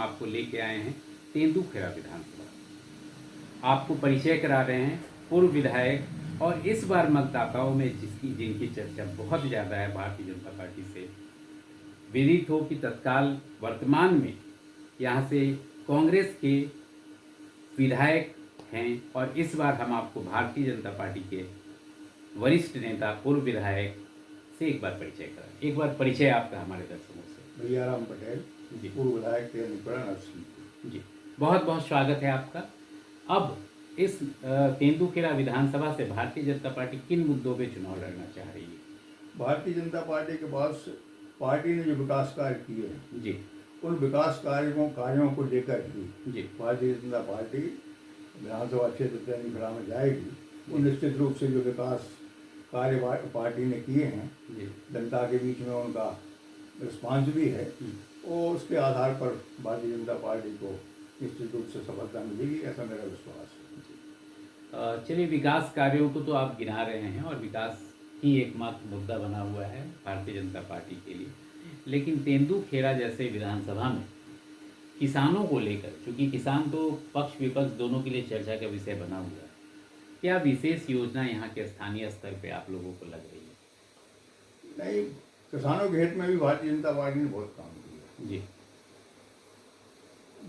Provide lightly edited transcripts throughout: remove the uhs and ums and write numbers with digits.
आपको लेके आए हैं तेंदुखेड़ा विधानसभा। आपको परिचय करा रहे हैं पूर्व विधायक और इस बार मतदाताओं में जिनकी चर्चा बहुत ज़्यादा है, भारतीय जनता पार्टी से विदित हो कि तत्काल वर्तमान में यहाँ से कांग्रेस के विधायक हैं। और इस बार हम आपको भारतीय जनता पार्टी के वरिष्ठ नेता पूर्व विधायक से एक बार परिचय करें। एक बार परिचय आपका हमारे दर्शकों से। भैयाराम पटेल जी, पूर्व विधायक तेंदुखेड़ा नरसिंहपुर। जी, बहुत बहुत स्वागत है आपका। अब इस तेंदुखेड़ा विधानसभा से भारतीय जनता पार्टी किन मुद्दों पे चुनाव लड़ना चाह रही है? भारतीय जनता पार्टी के पास पार्टी ने जो विकास कार्य किए हैं जी, उन विकास कार्यों को लेकर ही जी, भारतीय जनता पार्टी विधानसभा क्षेत्र तेंदुखेड़ा में जाएगी। वो निश्चित रूप से जो विकास कार्य पार्टी ने किए हैं, जी, जनता के बीच में उनका रिस्पांस भी है, और उसके आधार पर भारतीय जनता पार्टी को निश्चित रूप से सफलता मिलेगी, ऐसा मेरा विश्वास है। चलिए, विकास कार्यों को तो आप गिना रहे हैं और विकास ही एकमात्र मुद्दा बना हुआ है भारतीय जनता पार्टी के लिए, लेकिन तेंदुखेड़ा जैसे विधानसभा में किसानों को लेकर, क्योंकि किसान तो पक्ष विपक्ष दोनों के लिए चर्चा का विषय बना हुआ है, क्या विशेष योजना यहाँ के स्थानीय स्तर पे आप लोगों को लग रही है? नहीं, किसानों के हित में भी भारतीय जनता पार्टी ने बहुत काम किया। जी,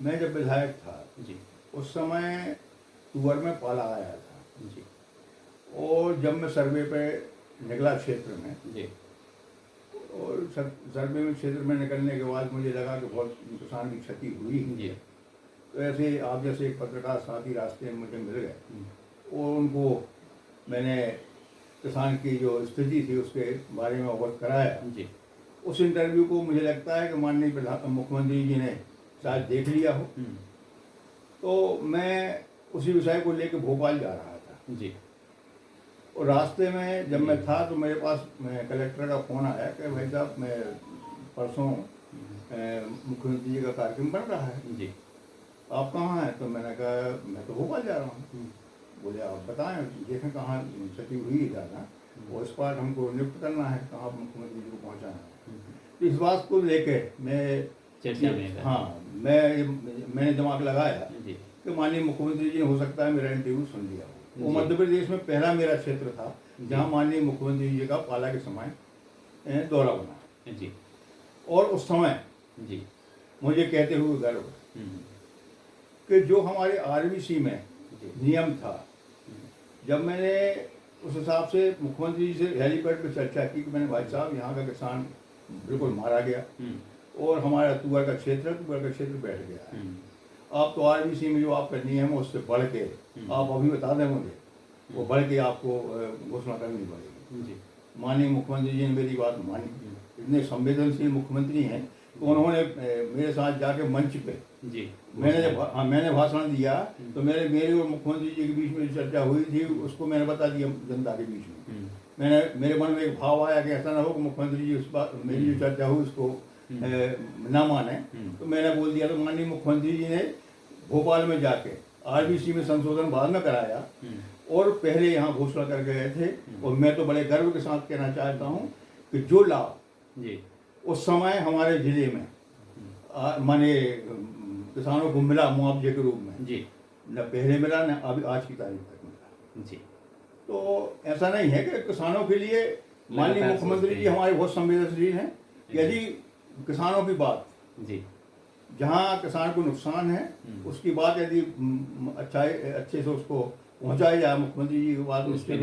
मैं जब विधायक था जी, उस समय तुअर में पाला आया था, जी, और जब मैं सर्वे पे निकला क्षेत्र में, जी, और सर्वे में क्षेत्र में निकलने के बाद मुझे लगा कि बहुत किसान की क्षति हुई जी, है। तो ऐसे आप जैसे एक पत्रकार साथी रास्ते में मुझे मिल गए, और उनको मैंने किसान की जो स्थिति थी उसके बारे में अवगत कराया। जी, उस इंटरव्यू को मुझे लगता है कि माननीय मुख्यमंत्री जी ने शायद देख लिया हो। तो मैं उसी विषय को लेकर भोपाल जा रहा था जी, और रास्ते में जब मैं था तो मेरे पास कलेक्टर का फ़ोन आया कि भाई साहब, मैं परसों मुख्यमंत्री जी का कार्यक्रम बन रहा है, जी, आप कहाँ हैं? तो मैंने कहा मैं तो भोपाल जा रहा हूँ। बोले आप बताएं, देखें कहाँ क्षति हुई है ज़्यादा, और इस बार हमको नियुक्त करना है, कहाँ मुख्यमंत्री जी को पहुँचाना है। तो इस बात को लेके मैं चर्चा में, हाँ, मैंने दिमाग लगाया जी, कि माननीय मुख्यमंत्री जी ने हो सकता है मेरा इंटरव्यू सुन लिया हो। वो मध्य प्रदेश में पहला मेरा क्षेत्र था जहाँ माननीय मुख्यमंत्री जी का पाला के समय दौरा बना। जी, और उस समय जी, मुझे कहते हुए गर्व कि जो हमारे आरबीसी में नियम था, जब मैंने उस हिसाब से मुख्यमंत्री जी से हेलीपैड पर चर्चा की कि मैंने भाई साहब यहाँ का किसान बिल्कुल मारा गया, और हमारा तुअर का क्षेत्र बैठ गया है। आप तो आरबीसी में जो आपका नियम है उससे बढ़ के आप अभी बता दें मुझे, वो बढ़ के आपको घोषणा करनी पड़ेगी। माननीय मुख्यमंत्री जी ने मेरी बात मानी। इतने संवेदनशील मुख्यमंत्री हैं तो उन्होंने मेरे साथ जाके मंच पे मैंने भाषण दिया, तो मेरे और मुख्यमंत्री जी के बीच में जो चर्चा हुई थी उसको मैंने बता दिया जनता के बीच में। मेरे मन में एक भाव आया कि ऐसा ना हो कि मुख्यमंत्री जी उस बात मेरी जो चर्चा हुई उसको ना माने। तो मैंने बोल दिया, तो माननीय मुख्यमंत्री जी ने भोपाल में जाके आरबीसी में संशोधन बाद में कराया और पहले यहाँ घोषणा कर गए थे। और मैं तो बड़े गर्व के साथ कहना चाहता हूँ कि जो लाभ उस समय हमारे जिले में माने किसानों को मिला मुआवजे के रूप में, न पहले मिला न अभी आज की तारीख तक मिला। तो ऐसा नहीं है कि किसानों के लिए माननीय मुख्यमंत्री जी हमारे बहुत संवेदनशील हैं। यदि किसानों की बात, जहाँ किसान को नुकसान है उसकी बात यदि अच्छे से उसको पहुँचाई जाए, मुख्यमंत्री जी की बात उसके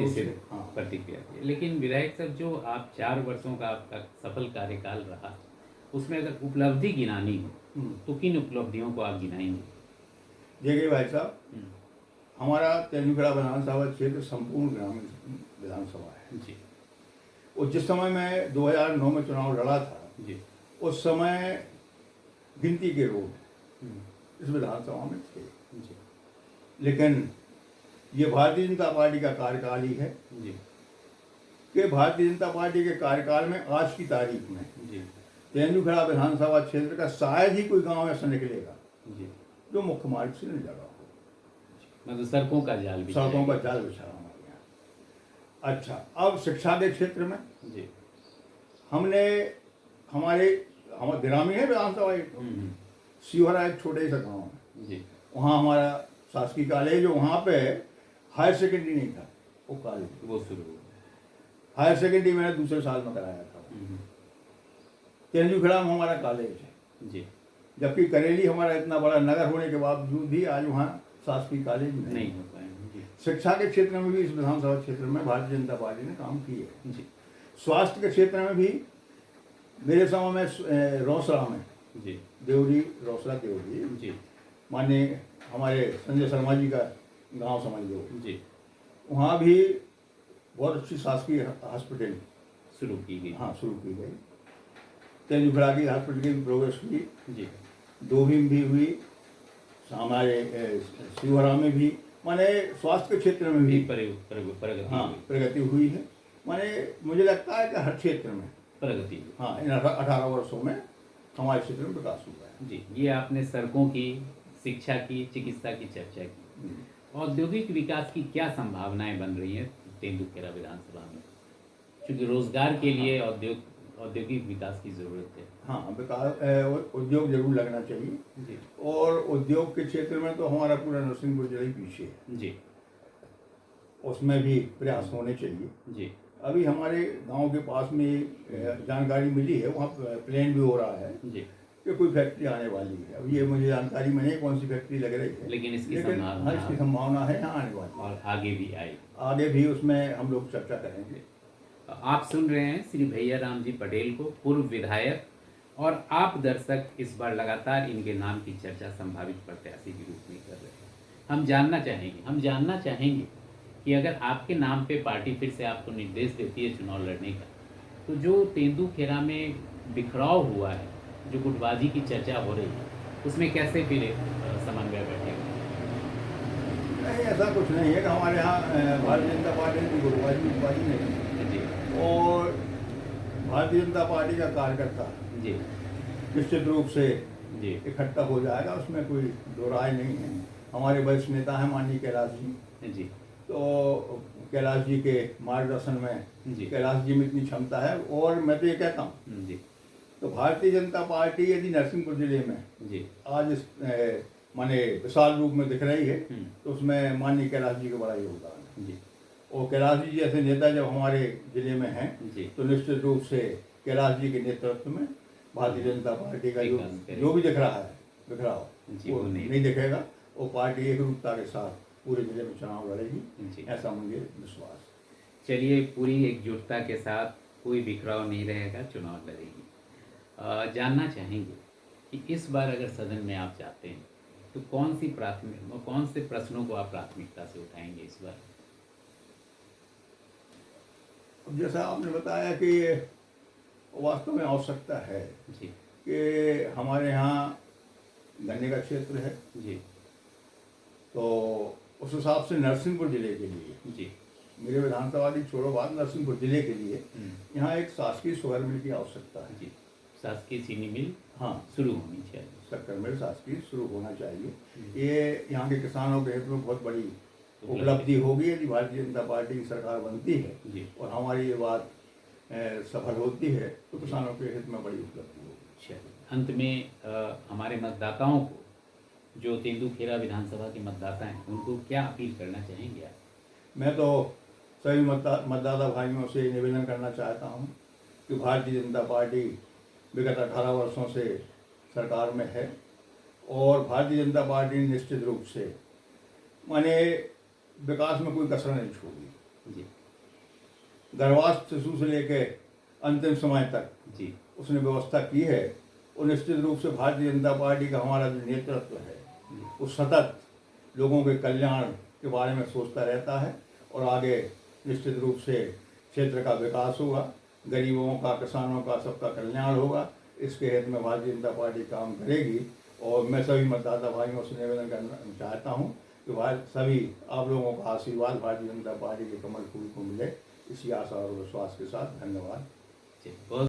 प्रतिक्रिया दी। लेकिन विधायक साहब, जो आप 4 वर्षों का आपका सफल कार्यकाल रहा, उसमें अगर उपलब्धि गिनानी हो तो किन उपलब्धियों को आप गिनाएंगे? देखिए भाई साहब, हमारा तेंदुखेड़ा विधानसभा क्षेत्र संपूर्ण ग्रामीण विधानसभा है। और जिस समय मैं 2009 में चुनाव लड़ा था, उस समय गिनती के रोड इस विधानसभा में थे। लेकिन ये भारतीय जनता पार्टी का कार्यकाल ही है कि भारतीय जनता पार्टी के कार्यकाल में आज की तारीख में तेंदुखेड़ा विधानसभा क्षेत्र का शायद ही कोई गांव ऐसा निकलेगा जो मुख्य मार्ग से नहीं लगा हो, मतलब सड़कों का जाल बिछा हमारे यहाँ। अच्छा, अब शिक्षा के क्षेत्र में हमने हमारे ग्रामीण है विधानसभा शिवहरा एक छोटे सा गाँव है, जी वहाँ हमारा शासकीय कॉलेज, वहाँ पे हायर सेकेंडरी नहीं था, वो कॉलेज, वो शुरू हुआ। हायर सेकेंडरी मैंने दूसरे साल में कराया था। तेंदुखेड़ा में हमारा कॉलेज है, जी जबकि करेली हमारा इतना बड़ा नगर होने के बावजूद भी आज वहाँ शासकीय कॉलेज नहीं हो पाए। जी शिक्षा के क्षेत्र में भी इस विधानसभा क्षेत्र में भारतीय जनता पार्टी ने काम किए। जी स्वास्थ्य के क्षेत्र में भी मेरे समय में रोसड़ा में जी देवरी, रोसड़ा देवरी, जी माननीय हमारे संजय शर्मा जी का गांव समझ लो, जी वहाँ भी बहुत अच्छी शासकीय हॉस्पिटल शुरू की गई। हाँ शुरू की गई। तेंदुखेड़ा की हॉस्पिटल की भी प्रोग्रेस हुई, जी दोहिम भी हुई, हमारे शिवहरा में भी, माने स्वास्थ्य के क्षेत्र में भी प्रगति हाँ हुई। प्रगति हुई है। माने मुझे लगता है कि हर क्षेत्र में प्रगति हुई। हाँ इन 18 वर्षों में हमारे क्षेत्र में विकास हुआ है। जी, ये आपने सड़कों की, शिक्षा की, चिकित्सा की चर्चा की। औद्योगिक विकास की क्या संभावनाएं बन रही हैं तेंदुखेड़ा विधानसभा में, क्योंकि रोजगार के लिए औद्योगिक विकास की जरूरत है। हाँ विकास उद्योग जरूर लगना चाहिए, जी और उद्योग के क्षेत्र में तो हमारा पूरा नरसिंहपुर जिला ही पीछे है, जी उसमें भी प्रयास होने चाहिए। जी अभी हमारे गांव के पास में जानकारी मिली है, वहाँ प्लान भी हो रहा है जी, कि कोई फैक्ट्री आने वाली है। अब ये मुझे जानकारी में नहीं कौन सी फैक्ट्री लग रही है, लेकिन इसकी हाँ, संभावना इसकी संभावना है यहाँ आने वाली, और आगे भी आएगी। आगे भी उसमें हम लोग चर्चा करेंगे। आप सुन रहे हैं श्री भैया राम जी पटेल को, पूर्व विधायक, और आप दर्शक इस बार लगातार इनके नाम की चर्चा संभावित प्रत्याशी के रूप में कर रहे हैं। हम जानना चाहेंगे कि अगर आपके नाम पे पार्टी फिर से आपको निर्देश देती है चुनाव लड़ने का, तो जो तेंदुखेड़ा में बिखराव हुआ है, जो गुटबाजी की चर्चा हो रही है, उसमें कैसे फिर समन्वय बैठेगा? नहीं, ऐसा कुछ नहीं है कि हमारे यहाँ भारतीय जनता पार्टी की गुटबाजी नहीं है, जी और भारतीय जनता पार्टी का कार्यकर्ता जी निश्चित रूप से जी इकट्ठा हो जाएगा, उसमें कोई दो राय नहीं है। हमारे वरिष्ठ नेता हैं माननीय कैलाश जी, जी तो कैलाश जी के मार्गदर्शन में जी कैलाश जी में इतनी क्षमता है। और मैं तो ये कहता हूँ, जी तो भारतीय जनता पार्टी यदि नरसिंहपुर जिले में जी आज इस माने विशाल रूप में दिख रही है, तो उसमें माननीय कैलाश जी का बड़ा योगदान है। जी और कैलाश जी जैसे नेता जब हमारे जिले में हैं, जी तो निश्चित रूप से कैलाश जी के नेतृत्व में भारतीय जनता पार्टी का विकास करेगी। जो भी दिख रहा है बिखराव, जी, वो वो नहीं दिखेगा। वो पार्टी एकरूपता के साथ पूरे जिले में चुनाव जी। लड़ेगी, ऐसा मुझे विश्वास है। चलिए, पूरी एकजुटता के साथ कोई बिखराव नहीं रहेगा, चुनाव लड़ेगी। जानना चाहेंगे कि इस बार अगर सदन में आप जाते हैं तो कौन से प्रश्नों को आप प्राथमिकता से उठाएंगे इस बार? अब जैसा आपने बताया कि वास्तव में आवश्यकता है जी कि हमारे यहाँ गन्ने का क्षेत्र है, जी तो उस हिसाब से नरसिंहपुर जिले के लिए, जी मेरे विधानसभा की छोड़ो बात, नरसिंहपुर जिले के लिए यहाँ एक शासकीय शुगर मिल की आवश्यकता है। जी, शासकीय चीनी मिल हाँ शुरू होनी चाहिए। शक्कर मिल शासकीय शुरू होना चाहिए। ये यहाँ के किसानों के हित में बहुत बड़ी उपलब्धि होगी यदि भारतीय जनता पार्टी की सरकार बनती है जी और हमारी ये बात सफल होती है, तो किसानों के हित में बड़ी उपलब्धि होगी। चलिए, अंत में हमारे मतदाताओं को, जो तेंदुखेड़ा विधानसभा के मतदाता हैं, उनको क्या अपील करना चाहेंगे आप? मैं तो सभी मतदाता भाइयों से निवेदन करना चाहता हूँ कि भारतीय जनता पार्टी विगत 18 वर्षों से सरकार में है, और भारतीय जनता पार्टी ने निश्चित रूप से माने विकास में कोई कसर नहीं छोड़ी। जी गर्भावस्थ शिशु से लेकर अंतिम समय तक जी उसने व्यवस्था की है, और निश्चित रूप से भारतीय जनता पार्टी का हमारा जो नेतृत्व है वो सतत लोगों के कल्याण के बारे में सोचता रहता है, और आगे निश्चित रूप से क्षेत्र का विकास होगा, गरीबों का, किसानों का, सबका कल्याण होगा। इसके हित में भारतीय जनता पार्टी काम करेगी, और मैं सभी मतदाता भाइयों से निवेदन करना चाहता हूँ कि सभी आप लोगों का आशीर्वाद भारतीय जनता पार्टी के कमल फूल को मिले, इसी आशा और विश्वास के साथ धन्यवाद। बहुत